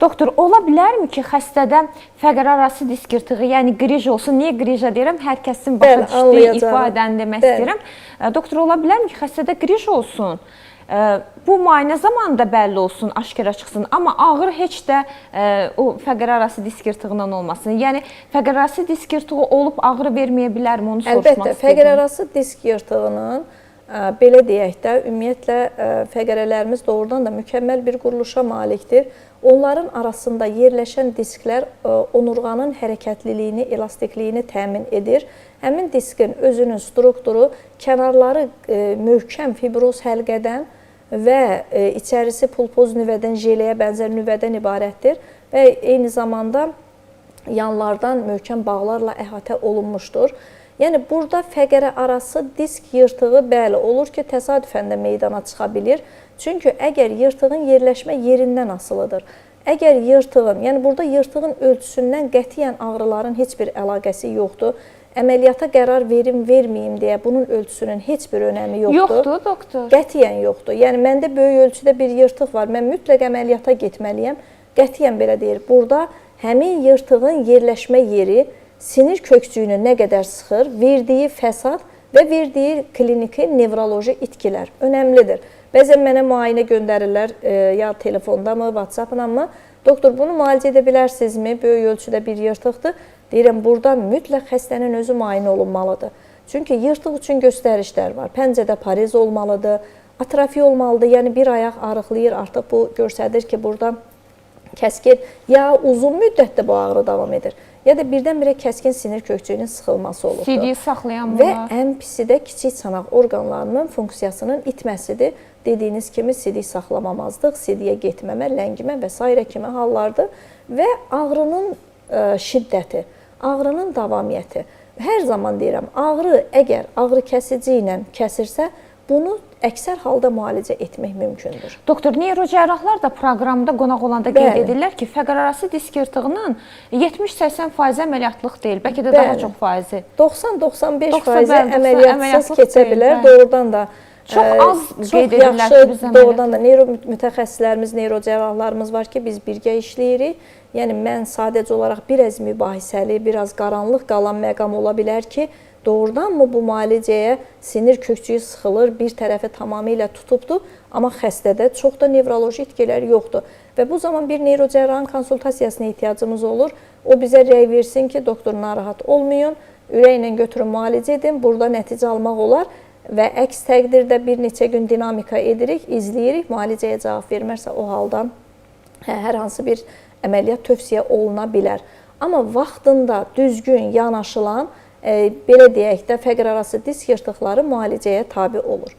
Doktor, ola bilərmi ki, xəstədə fəqərarası disk yırtığı, yəni qrij olsun? Niyə qrija deyirəm? Hər kəsin başa düşdüyü ifadəni demək istəyirəm. Doktor, ola bilərmi ki, xəstədə qrij olsun? Bu müayinə zamanında bəlli olsun, aşkara çıxsın, amma ağrı heç də o fəqərarası disk yırtığından olmasın. Yəni, fəqərarası disk yırtığı olub ağrı verməyə bilərmi? Onu soruşmaq istəyirəm. Əlbəttə, fəqərarası disk yırtığının belə deyək də, ümumiyyətlə fəqərələrimiz doğrudan da mükəmməl bir quruluşa malikdir. Onların arasında yerləşən disklər onurğanın hərəkətliliyini, elastikliyini təmin edir. Həmin diskin özünün strukturu kənarları möhkəm fibroz həlqədən və içərisi pulpoz nüvədən, jeleyə bənzər nüvədən ibarətdir və eyni zamanda yanlardan möhkəm bağlarla əhatə olunmuşdur. Yəni, burada fəqərə arası disk yırtığı bəli olur ki, təsadüfən də meydana çıxa bilir. Çünki əgər yırtığın yerləşmə yerindən asılıdır, əgər yırtığın, yəni burada yırtığın ölçüsündən qətiyyən ağrıların heç bir əlaqəsi yoxdur, əməliyyata qərar verim, verməyim deyə bunun ölçüsünün heç bir önəmi yoxdur. Yoxdur, doktor. Qətiyyən yoxdur. Yəni, məndə böyük ölçüdə bir yırtıq var, mən mütləq əməliyyata getməliyəm. Qətiyyən belə deyir. Burada həmin yırtığın yerləşmə yeri sinir kökçüyünü nə qədər sıxır, verdiyi fəsad və verdiyi kliniki nevroloji itkilər önəmlidir. Bəzən mənə müayinə göndərirlər, ya telefonda mı, WhatsApp-la mı? Doktor, bunu müalicə edə bilərsinizmi? Böyük ölçüdə bir yırtıqdır. Deyirəm, burada mütləq xəstənin özü müayinə olunmalıdır. Çünki yırtıq üçün göstərişlər var. Pəncədə pariz olmalıdır, atrofi olmalıdır. Yəni, bir ayaq arıqlayır, artıq bu göstərir ki, burada kəskin, ya uzun müddətdə bu ağrı davam edir, ya da birdən-birə kəskin sinir kökçüyünün sıxılması olubdur. CD saxlayan və ən pisi də kiçik çanaq orqanlarının funksiyasının itməsidir. Dediyiniz kimi sidik saxlamamazlıq, sidiyə getməmə, ləngimə və s. kimi hallardır və ağrının şiddəti, ağrının davamiyyəti. Hər zaman deyirəm, ağrı əgər ağrı kəsici ilə kəsirsə, bunu əksər halda müalicə etmək mümkündür. Doktor, neyrocərrahlar da proqramda qonaq olanda qeyd edirlər ki, fəqərarası disk yırtığının 70-80% əməliyyatlıq deyil, bəlkə də daha çox faizi. 90-95% əməliyyatsız keçə bilər, doğrudan da. Çox az qeyd edirlər ki, biz əməliyyat. Doğrudan da neyro-mütəxəssislərimiz, neyrocərrahlarımız var ki, biz birgə işləyirik. Yəni, mən sadəcə olaraq biraz mübahisəli, biraz qaranlıq qalan məqam ola bilər ki, doğrudanmı bu müalicəyə sinir kökçüyü sıxılır, bir tərəfi tamamilə tutubdur, amma xəstədə çox da nevroloji itkilər yoxdur. Və bu zaman bir neyrocərrahın konsultasiyasına ehtiyacımız olur. O bizə rəy versin ki, doktor narahat olmayın, ürəklə götürün müalicə edin, burada nəticə almaq olar və əks təqdirdə bir neçə gün dinamika edirik, izləyirik, müalicəyə cavab vermərsə o halda hər hansı bir əməliyyat tövsiyə oluna bilər. Amma vaxtında düzgün yanaşılan, belə deyək də, fəqərarası disk yırtıqları müalicəyə tabi olur.